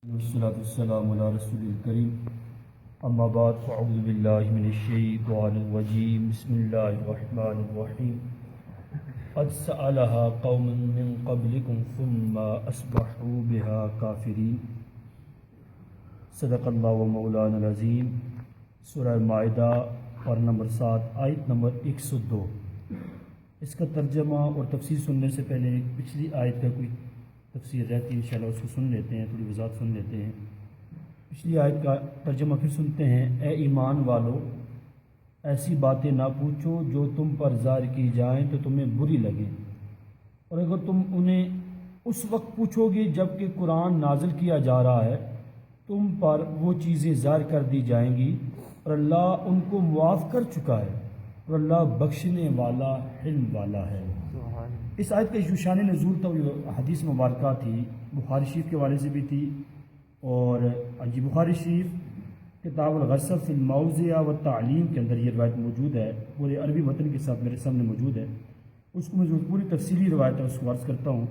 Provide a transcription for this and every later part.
والصلاة والسلام على رسول الكريم اما بعد فاعوذ باللہ من الشیطان الرجیم بسم اللہ الرحمن الرحیم قد سألها قوم من قبلكم ثم اصبحوا بها کافرین صدق اللہ و مولانا العظیم۔ سورہ مائدہ اور نمبر 7 آیت نمبر 102۔ اس کا ترجمہ اور تفسیر سننے سے پہلے پچھلی آیت کا کوئی تفسیر رہتی ہے، انشاءاللہ اس کو سن لیتے ہیں، تھوڑی وضاحت سن لیتے ہیں۔ پچھلی آیت کا ترجمہ پھر سنتے ہیں۔ اے ایمان والو، ایسی باتیں نہ پوچھو جو تم پر ظاہر کی جائیں تو تمہیں بری لگیں، اور اگر تم انہیں اس وقت پوچھو گے جب کہ قرآن نازل کیا جا رہا ہے تم پر وہ چیزیں ظاہر کر دی جائیں گی، اور اللہ ان کو معاف کر چکا ہے، اور اللہ بخشنے والا حلم والا ہے۔ اس آیت کا جو شان نزول تھا وہ حدیث مبارکہ تھی، بخاری شریف کے حوالے سے بھی تھی، اور بخاری شریف کتاب الغسل فی الموضع و تعلیم کے اندر یہ روایت موجود ہے، پورے عربی متن کے ساتھ میرے سامنے موجود ہے۔ اس کو میں جو پوری تفصیلی روایت ہے اس کو عرض کرتا ہوں۔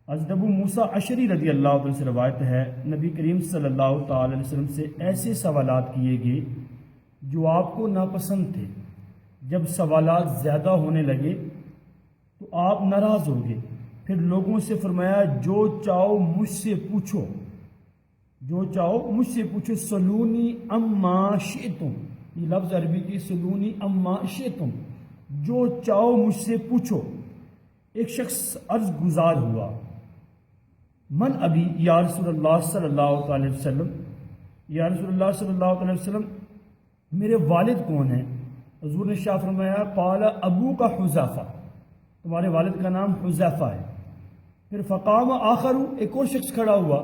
حضرت ابو موسیٰ اشعری رضی اللہ عنہ سے روایت ہے، نبی کریم صلی اللہ تعالی علیہ وسلم سے ایسے سوالات کیے گئے جو آپ کو ناپسند تھے۔ جب سوالات زیادہ ہونے لگے تو آپ ناراض ہو گئے، پھر لوگوں سے فرمایا جو چاہو مجھ سے پوچھو، جو چاہو مجھ سے پوچھو، سلونی اما شئتم، یہ لفظ عربی کی سلونی اما شئتم، جو چاہو مجھ سے پوچھو۔ ایک شخص عرض گزار ہوا، من ابی یا رسول اللہ صلی اللہ علیہ وسلم، یا رسول اللہ صلی اللہ علیہ وسلم میرے والد کون ہیں؟ حضور نے شاہ فرمایا قال ابو کا حذیفہ، تمہارے والد کا نام حذیفہ ہے۔ پھر فقام آخر، ایک اور شخص کھڑا ہوا،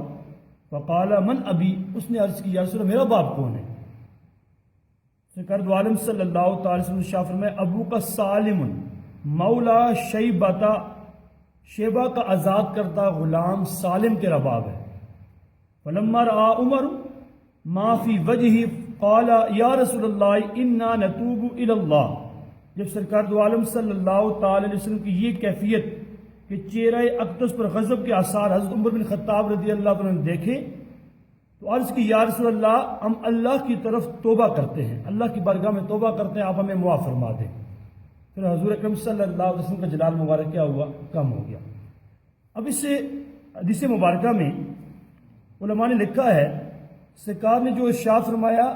فقال من ابی، اس نے عرض کی یا رسول اللہ میرا باپ کون ہے؟ سرکار دو عالم صلی اللہ تعالی وسلم شاہ فرمایا ابو کا سالم مولا شیبہ، شیبہ کا آزاد کرتا غلام سالم تیرا باپ ہے۔ فلما رأى عمر ما فی وجہہ قال یا رسول اللہ انا نتوب الی اللہ، جب سرکار دو عالم صلی اللہ تعالی علیہ وسلم کی یہ کیفیت کہ چہرہ اقدس پر غضب کے آثار حضرت عمر بن خطاب رضی اللہ عنہ نے دیکھے تو عرض کی یا رسول اللہ ہم اللہ کی طرف توبہ کرتے ہیں، اللہ کی بارگاہ میں توبہ کرتے ہیں، آپ ہمیں معاف فرما دیں۔ پھر حضور اکرم صلی اللہ علیہ وسلم کا جلال مبارک کیا ہوا؟ کم ہو گیا۔ اب اس سے حدیث مبارکہ میں علماء نے لکھا ہے، سرکار نے جو ارشاد فرمایا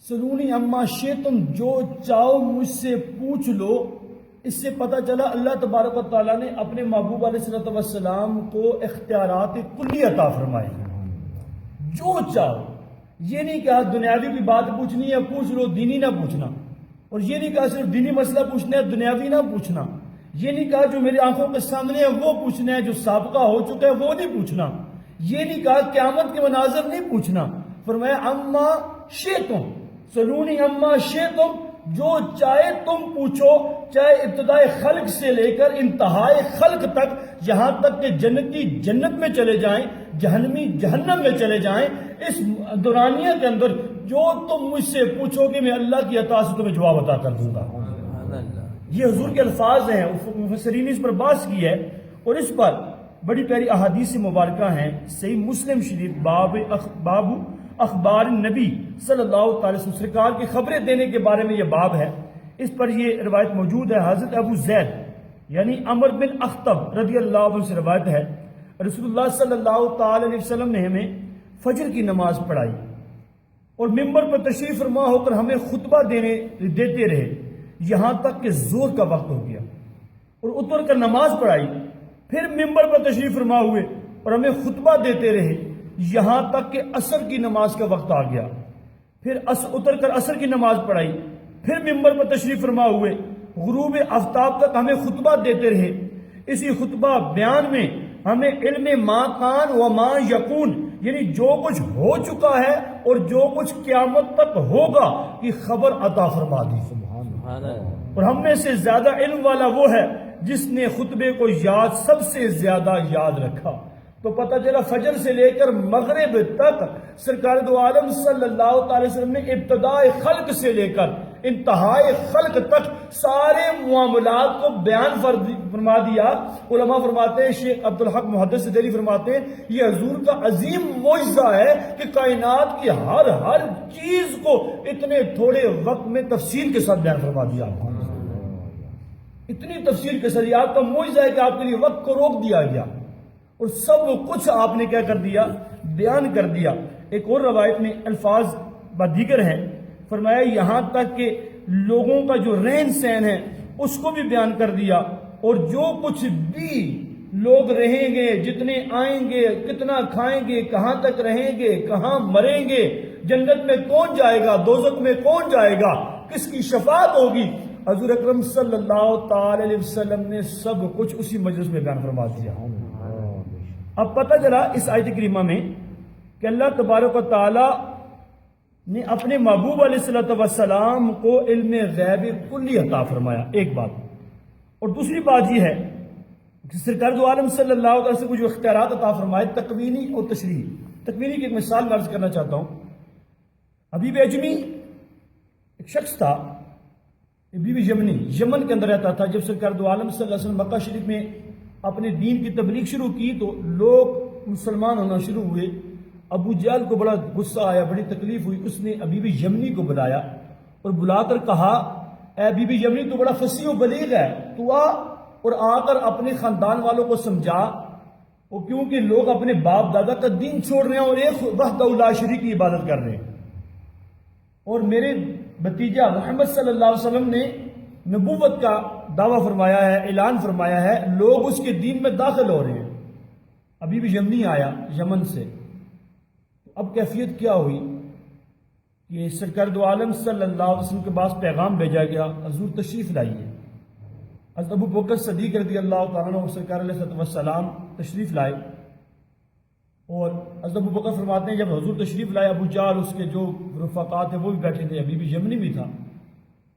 سلونی اما شئتم، جو چاہو مجھ سے پوچھ لو، اس سے پتہ چلا اللہ تبارک و تعالیٰ نے اپنے محبوب علیہ الصلوۃ والسلام کو اختیارات کلی عطا فرمائے۔ جو چاہو، یہ نہیں کہا دنیاوی بھی بات پوچھنی ہے پوچھ لو، دینی نہ پوچھنا، اور یہ نہیں کہا صرف دینی مسئلہ پوچھنا ہے دنیاوی نہ پوچھنا، یہ نہیں کہا جو میری آنکھوں کے سامنے ہے وہ پوچھنا ہے، جو سابقہ ہو چکا ہے وہ نہیں پوچھنا، یہ نہیں کہا قیامت کے مناظر نہیں پوچھنا، فرمایا اما شئتم، سلونی اما شئتم، جو چاہے تم پوچھو، چاہے ابتدائے خلق سے لے کر انتہائے خلق تک، یہاں تک کہ جنتی جنت میں چلے جائیں، جہنمی جہنم میں چلے جائیں، اس دورانیہ کے اندر جو تم مجھ سے پوچھو گے میں اللہ کی عطا سے تمہیں جواب عطا کر دوں گا۔ یہ حضور کے الفاظ ہیں، مفسرین نے اس پر بحث کی ہے، اور اس پر بڑی پیاری احادیث مبارکہ ہیں۔ صحیح مسلم شریف باب اخبار النبی صلی اللہ تعالی وسلم، سرکار کی خبریں دینے کے بارے میں یہ باب ہے، اس پر یہ روایت موجود ہے۔ حضرت ابو زید یعنی عمر بن اخطب رضی اللہ عنہ سے روایت ہے، رسول اللہ صلی اللہ تعالی علیہ وسلم نے ہمیں فجر کی نماز پڑھائی اور ممبر پر تشریف فرما ہو کر ہمیں خطبہ دیتے رہے یہاں تک کہ زور کا وقت ہو گیا، اور اتر کر نماز پڑھائی، پھر ممبر پر تشریف فرما ہوئے اور ہمیں خطبہ دیتے رہے یہاں تک کہ عصر کی نماز کا وقت آ گیا، پھر اتر کر عصر کی نماز پڑھائی، پھر ممبر پر تشریف فرما ہوئے، غروب آفتاب تک ہمیں خطبہ دیتے رہے۔ اسی خطبہ بیان میں ہمیں علم ما کان و ما یکون، یعنی جو کچھ ہو چکا ہے اور جو کچھ قیامت تک ہوگا کی خبر عطا فرما دی۔ اور ہم میں سے زیادہ علم والا وہ ہے جس نے خطبے کو سب سے زیادہ یاد رکھا۔ تو پتہ چلا فجر سے لے کر مغرب تک سرکار دو عالم صلی اللہ تعالی وسلم نے ابتداء خلق سے لے کر انتہائی خلق تک سارے معاملات کو بیان فرما دیا۔ علماء فرماتے ہیں، شیخ عبدالحق محدث دہلوی فرماتے ہیں، یہ حضور کا عظیم معجزہ ہے کہ کائنات کی ہر چیز کو اتنے تھوڑے وقت میں تفصیل کے ساتھ بیان فرما دیا۔ اتنی تفصیل کے ساتھ، آپ کا معجزہ ہے کہ آپ کے لیے وقت کو روک دیا گیا اور سب کچھ آپ نے کیا کر دیا، بیان کر دیا۔ ایک اور روایت میں الفاظ بدیگر ہیں، فرمایا یہاں تک کہ لوگوں کا جو رہن سہن ہے اس کو بھی بیان کر دیا، اور جو کچھ بھی لوگ رہیں گے، جتنے آئیں گے، کتنا کھائیں گے، کہاں تک رہیں گے، کہاں مریں گے، جنت میں کون جائے گا، دوزخ میں کون جائے گا، کس کی شفاعت ہوگی، حضور اکرم صلی اللہ تعالی علیہ وسلم نے سب کچھ اسی مجلس میں بیان فرما دیا۔ اب پتہ چلا اس آیت کریمہ میں کہ اللہ تبارک و تعالی نے اپنے محبوب علیہ الصلوۃ والسلام کو علم غیب کلی عطا فرمایا، ایک بات، اور دوسری بات یہ ہے کہ سرکار دو عالم صلی اللہ علیہ وسلم کو جو اختیارات عطا فرمائے تکوینی اور تشریحی۔ تکوینی کی ایک مثال میں عرض کرنا چاہتا ہوں۔ حبیب اجمی ایک شخص تھا، حبیب یمنی، یمن کے اندر رہتا تھا۔ جب سرکار دو عالم صلی اللہ علیہ وسلم مکہ شریف میں اپنے دین کی تبلیغ شروع کی تو لوگ مسلمان ہونا شروع ہوئے۔ ابو جہل کو بڑا غصہ آیا، بڑی تکلیف ہوئی، اس نے حبیب یمنی کو بلایا اور بلا کر کہا، اے حبیب یمنی تو بڑا فصیح و بلیغ ہے، تو اور آ کر اپنے خاندان والوں کو سمجھا، اور کیونکہ لوگ اپنے باپ دادا کا دین چھوڑ رہے ہیں اور ایک وحدہ لا شریک کی عبادت کر رہے ہیں، اور میرے بھتیجا محمد صلی اللہ علیہ وسلم نے نبوت کا دعویٰ فرمایا ہے، اعلان فرمایا ہے، لوگ اس کے دین میں داخل ہو رہے ہیں۔ حبیب یمنی آیا یمن سے، اب کیفیت کیا ہوئی کہ سرکار دو عالم صلی اللہ علیہ وسلم کے پاس پیغام بھیجا گیا، حضور تشریف لائیے۔ حضرت ابو بکر صدیق رضی اللہ تعالیٰ عنہ سرکار علیہ السلام تشریف لائے، اور حضرت ابو بکر فرماتے ہیں جب حضور تشریف لائے، ابو جہل اس کے جو رفقا تھے وہ بھی بیٹھے تھے، حبیب یمنی بھی تھا۔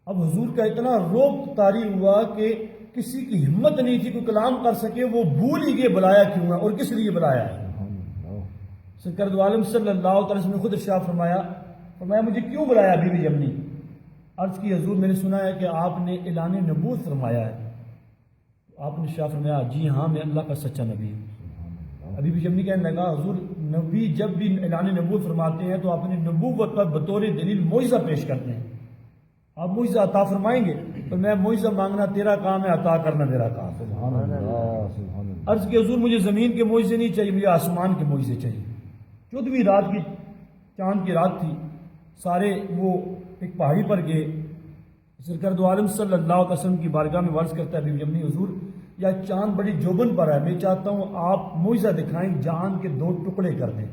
اب حضور کا اتنا روب طاری ہوا کہ کسی کی ہمت نہیں تھی کوئی کلام کر سکے، وہ بھول ہی گئے بلایا کیوں ہے اور کس لیے بلایا ہے۔ سرکار دو عالم صلی اللہ علیہ وسلم نے خود ارشاد فرمایا مجھے کیوں بلایا حبیب یمنی؟ عرض کی حضور میں نے سنا ہے کہ آپ نے اعلان نبوت فرمایا ہے۔ آپ نے ارشاد فرمایا جی ہاں میں اللہ کا سچا نبی ہوں۔ حبیب یمنی کہنے لگا حضور نبی جب بھی اعلان نبوت فرماتے ہیں تو اپنی نبوت پر بطور دلیل معجزہ پیش کرتے ہیں، آپ معجزہ عطا فرمائیں گے تو میں معجزہ مانگنا تیرا کام ہے، عطا کرنا میرا کام ہے۔ عرض کی حضور مجھے زمین کے معجزے نہیں چاہیے، مجھے آسمان کے معجزے چاہیے۔ 14ویں رات کی چاند کی رات تھی، سارے وہ ایک پہاڑی پر گئے۔ سرکار دو عالم صلی اللہ علیہ وسلم کی بارگاہ میں عرض کرتا ہے حبیب یمنی حضور یا چاند بڑی جوبن پر ہے، میں چاہتا ہوں آپ معجزہ دکھائیں، جان کے 2 ٹکڑے کر دیں۔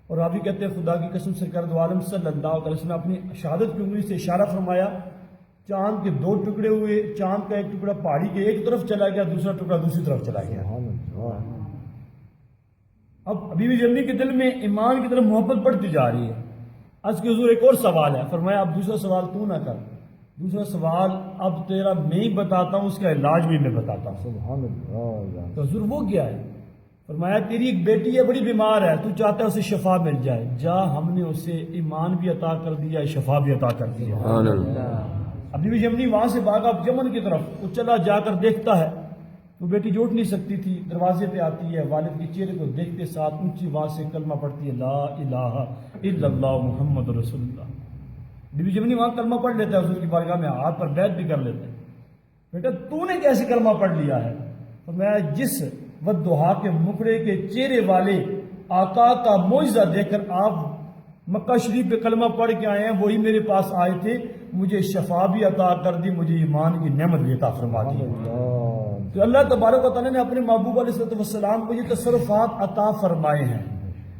اور آپ بھی کہتے ہیں خدا کی قسم سرکار دو عالم صلی اللہ علیہ وسلم نے اپنی شہادت کی انگلی سے اشارہ فرمایا، چاند کے 2 ٹکڑے ہوئے، چاند کا ایک ٹکڑا پہاڑی کے ایک طرف چلا گیا، دوسرا ٹکڑا دوسری طرف چلا گیا۔ اب حبیب یمنی کے دل میں ایمان کی طرف محبت بڑھتی جا رہی ہے۔ عرض کی حضور ایک اور سوال ہے، فرمایا اب دوسرا سوال تو نہ کر، دوسرا سوال اب تیرا میں ہی بتاتا ہوں، اس کا علاج بھی میں بتاتا ہوں۔ سبحان اللہ۔ تو حضور وہ کیا ہے؟ فرمایا تیری ایک بیٹی ہے بڑی بیمار ہے، تو چاہتا ہے اسے شفا مل جائے، جا ہم نے اسے ایمان بھی عطا کر دیا، شفا بھی عطا کر دیا۔ سبحان اللہ۔ حبیب یمنی وہاں سے بھاگا یمن کی طرف، وہ چلا جا کر دیکھتا ہے وہ بیٹی جو اٹھ نہیں سکتی تھی، دروازے پہ آتی ہے، والد کے چہرے کو دیکھتے ساتھ اونچی آواز سے کلمہ پڑھتی ہے لا الہ الا اللہ محمد رسول اللہ۔ بیوی یمنی وہاں کلمہ پڑھ لیتا ہے، حضور کی بارگاہ میں ہاتھ پر بیعت بھی کر لیتا ہے۔ بیٹا تو نے کیسے کلمہ پڑھ لیا ہے؟ فرمایا جس والضحیٰ کے مکڑے کے چہرے والے آقا کا معجزہ دیکھ کر آپ مکہ شریف پہ کلمہ پڑھ کے آئے ہیں، وہی میرے پاس آئے تھے، مجھے شفا بھی عطا کر دی، مجھے ایمان کی نعمت بھی عطا فرما دی۔ تو اللہ تبارک و تعالیٰ نے اپنے محبوب علیہ السلام کو یہ تصرفات عطا فرمائے ہیں،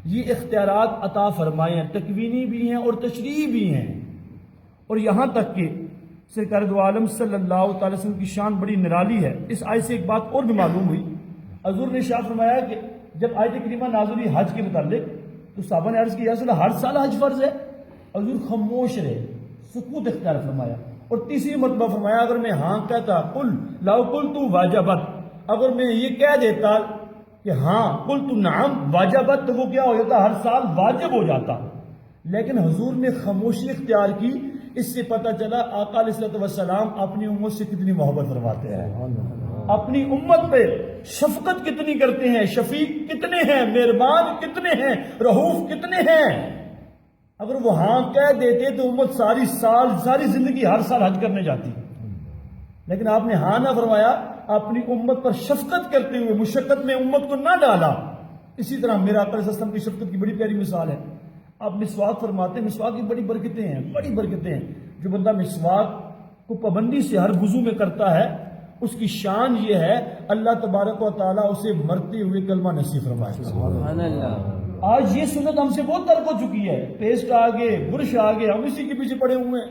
یہ اختیارات عطا فرمائے ہیں، تکوینی بھی ہیں اور تشریعی بھی ہیں۔ اور یہاں تک کہ سرکار دو عالم صلی اللہ تعالی وسلم کی شان بڑی نرالی ہے۔ اس آیت سے ایک بات اور بھی معلوم ہوئی، حضور نے ارشاد فرمایا کہ جب آیت کریمہ نازل ہوئی حج کے متعلق تو صحابہ نے عرض کیا یا رسول اللہ ہر سال حج فرض ہے؟ حضور خاموش رہے، سکوت اختیار فرمایا، اور تیسری مرتبہ فرمایا اگر میں ہاں کہتا قل لو قلت واجبت، اگر میں یہ کہہ دیتا کہ ہاں قلت نعم واجبت تو وہ کیا ہو جاتا، ہر سال واجب ہو جاتا۔ لیکن حضور نے خاموشی اختیار کی اس سے پتہ چلا آقا علیہ الصلوۃ والسلام اپنی امت سے کتنی محبت فرماتے ہیں، اپنی امت پہ شفقت کتنی کرتے ہیں، شفیق کتنے ہیں، مہربان کتنے ہیں، رؤوف کتنے ہیں۔ اگر وہ ہاں کہہ دیتے تو امت ساری زندگی ہر سال حج کرنے جاتی، لیکن آپ نے ہاں نہ فرمایا، اپنی امت پر شفقت کرتے ہوئے مشقت میں امت کو نہ ڈالا۔ اسی طرح میرا آقا علیہ السلام کی شفقت کی بڑی پیاری مثال ہے، آپ مسواک فرماتے ہیں، مسواک کی بڑی برکتیں ہیں، بڑی برکتیں ہیں۔ جو بندہ مسواک کو پابندی سے ہر وضو میں کرتا ہے، اس کی شان یہ ہے اللہ تبارک و تعالیٰ اسے مرتے ہوئے کلمہ نصیب فرمائے۔ سبحان اللہ۔ آج یہ سنت ہم سے بہت ترک ہو چکی ہے، پیسٹ آگے، برش آگے، ہم اسی کے پیچھے پڑے ہوئے ہیں۔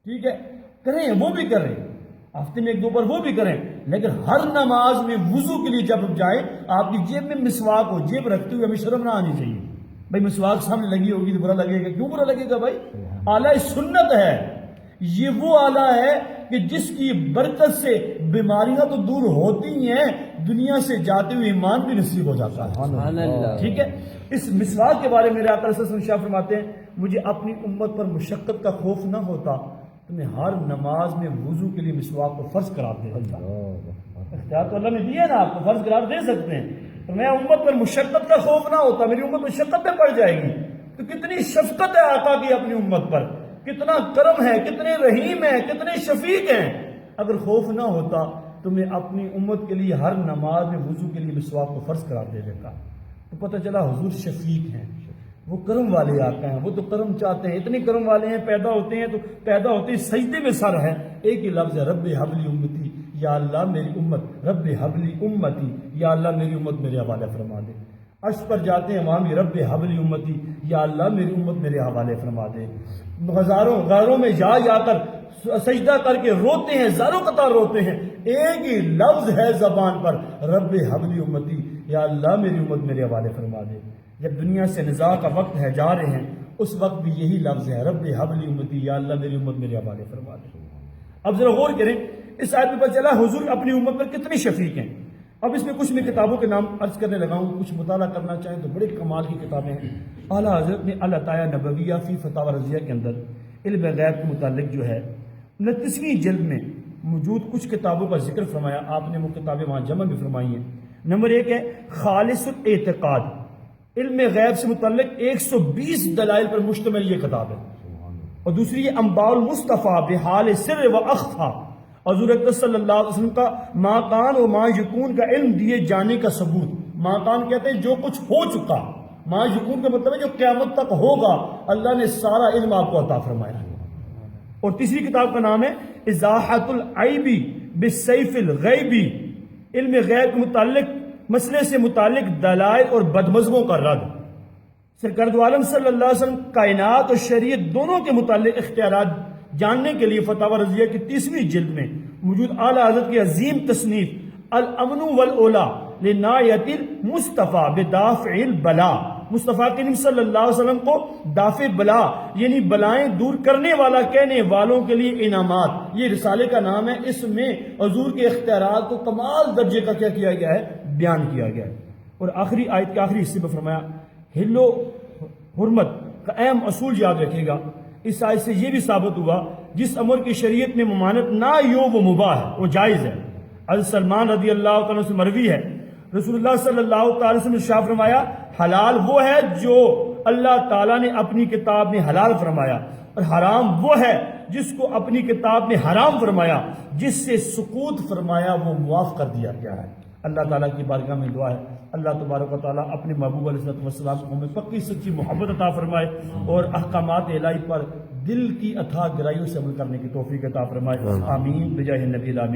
ٹھیک ہے، کریں وہ بھی کریں، ہفتے میں 1-2 بار وہ بھی کریں، لیکن ہر نماز میں وضو کے لیے جب جائیں آپ کی جیب میں مسواک ہو، جیب رکھتے ہوئے ہمیں شرم نہ آنی چاہیے۔ بھائی مسواک سامنے لگی ہوگی تو برا لگے گا، کیوں برا لگے گا بھائی؟ اعلیٰ سنت ہے یہ، وہ اعلیٰ ہے کہ جس کی برکت سے بیماریاں تو دور ہوتی ہیں، دنیا سے جاتے ہوئے ایمان بھی نصیب ہو جاتا ہے۔ سبحان اللہ۔ ٹھیک ہے، اس مسواک کے بارے میں میرے آقا صلی اللہ علیہ وسلم فرماتے ہیں، مجھے اپنی امت پر مشقت کا خوف نہ ہوتا تو میں ہر نماز میں وضو کے لیے مسواک کو فرض قرار دے دیتا۔ اختیار تو اللہ نے دیا ہے نا، آپ کو فرض قرار دے سکتے ہیں، تو میں امت پر مشقت کا خوف نہ ہوتا، میری امت مشقت میں پڑ جائے گی۔ تو کتنی شفقت ہے آقا کی اپنی امت پر، کتنا کرم ہے، کتنے رحیم ہیں، کتنے شفیق ہیں۔ اگر خوف نہ ہوتا تو میں اپنی امت کے لیے ہر نماز میں وضو کے لیے مسواک کو فرض قرار دے دیتا۔ تو پتہ چلا حضور شفیق ہیں، وہ کرم والے آقا ہیں، وہ تو کرم چاہتے ہیں، اتنے کرم والے ہیں، پیدا ہوتے ہیں سجدے میں سر ہے، ایک ہی لفظ ہے، رب حبلی امتی، یا اللہ میری امت، رب حبلی امتی، یا اللہ میری امت میرے حوالے فرما دے۔ عرش پر جاتے ہیں وہاں بھی رب حبلی امتی، یا اللہ میری امت میرے حوالے فرما دے۔ غاروں میں جا کر سجدہ کر کے روتے ہیں، زاروں قطار روتے ہیں، ایک ہی لفظ ہے زبان پر، رب حبلی امتی، یا اللہ میری امت میرے حوالے فرما دے۔ جب دنیا سے نزاع کا وقت ہے، جا رہے ہیں، اس وقت بھی یہی لفظ ہے، رب حبلی امتی، یا اللہ میری امت میرے حوالے فرما دے۔ اب ذرا غور کریں، اس آیت میں پتہ چلا حضور اپنی امت پر کتنے شفیق ہیں۔ اب اس میں کچھ میں کتابوں کے نام عرض کرنے لگا ہوں، کچھ مطالعہ کرنا چاہیں تو بڑے کمال کی کتابیں ہیں۔ اعلیٰ حضرت نے العطایہ نبویہ فی فتاوی رضیہ کے اندر علم غیب کے متعلق جو ہے 29ویں جلد میں موجود کچھ کتابوں کا ذکر فرمایا، آپ نے وہ کتابیں وہاں جمع بھی فرمائی ہیں۔ نمبر 1 ہے خالص الاعتقاد، علم غیب سے متعلق 120 دلائل پر مشتمل یہ کتاب ہے۔ اور دوسری ہے انباء المصطفیٰ بحال سر و اخفا، حضور اکرم صلی اللہ علیہ وسلم کا ما کان و ما یکون کا علم دیے جانے کا ثبوت۔ ما کان کہتے ہیں جو کچھ ہو چکا، ما یکون کا مطلب ہے جو قیامت تک ہوگا، اللہ نے سارا علم آپ کو عطا فرمایا۔ اور تیسری کتاب کا نام ہے ازاحت العیب بالسیف الغیبی، علم غیب کے متعلق مسئلے سے متعلق دلائل اور بدمزموں کا رد۔ سرکار دو عالم صلی اللہ علیہ وسلم کائنات اور شریعت دونوں کے متعلق اختیارات جاننے کے لیے فتاوی رضیہ کی 30ویں جلد میں موجود اعلیٰ حضرت کی عظیم تصنیف الامن والاولا لنایت المصطفیٰ بدافع البلا، مصطفیٰ کریم صلی اللہ علیہ وسلم کو دافع بلا یعنی بلائیں دور کرنے والا کہنے والوں کے لیے انعامات، یہ رسالے کا نام ہے۔ اس میں حضور کے اختیارات کو کمال درجے کا کیا کیا گیا ہے، بیان کیا گیا ہے۔ اور آخری آیت کے آخری حصے میں فرمایا حل و حرمت کا اہم اصول یاد رکھے گا۔ اس آیت سے یہ بھی ثابت ہوا جس امر کی شریعت میں ممانعت نہ ہو وہ مباح ہے، وہ جائز ہے۔ حضرت سلمان رضی اللہ تعالیٰ سے مروی ہے، رسول اللہ صلی اللہ تعالی وسلم نے ارشاد فرمایا حلال وہ ہے جو اللہ تعالیٰ نے اپنی کتاب میں حلال فرمایا، اور حرام وہ ہے جس کو اپنی کتاب میں حرام فرمایا، جس سے سقوط فرمایا وہ معاف کر دیا گیا ہے۔ اللہ تعالیٰ کی بارگاہ میں دعا ہے اللہ تبارک و تعالیٰ اپنے محبوب علیہ السلام کو ہمیں پکی سچی محبت عطا فرمائے اور احکامات الہی پر دل کی اتھا گہرائیوں سے عمل کرنے کی توفیق عطا فرمائے۔ آمین بجاہ النبی الامین۔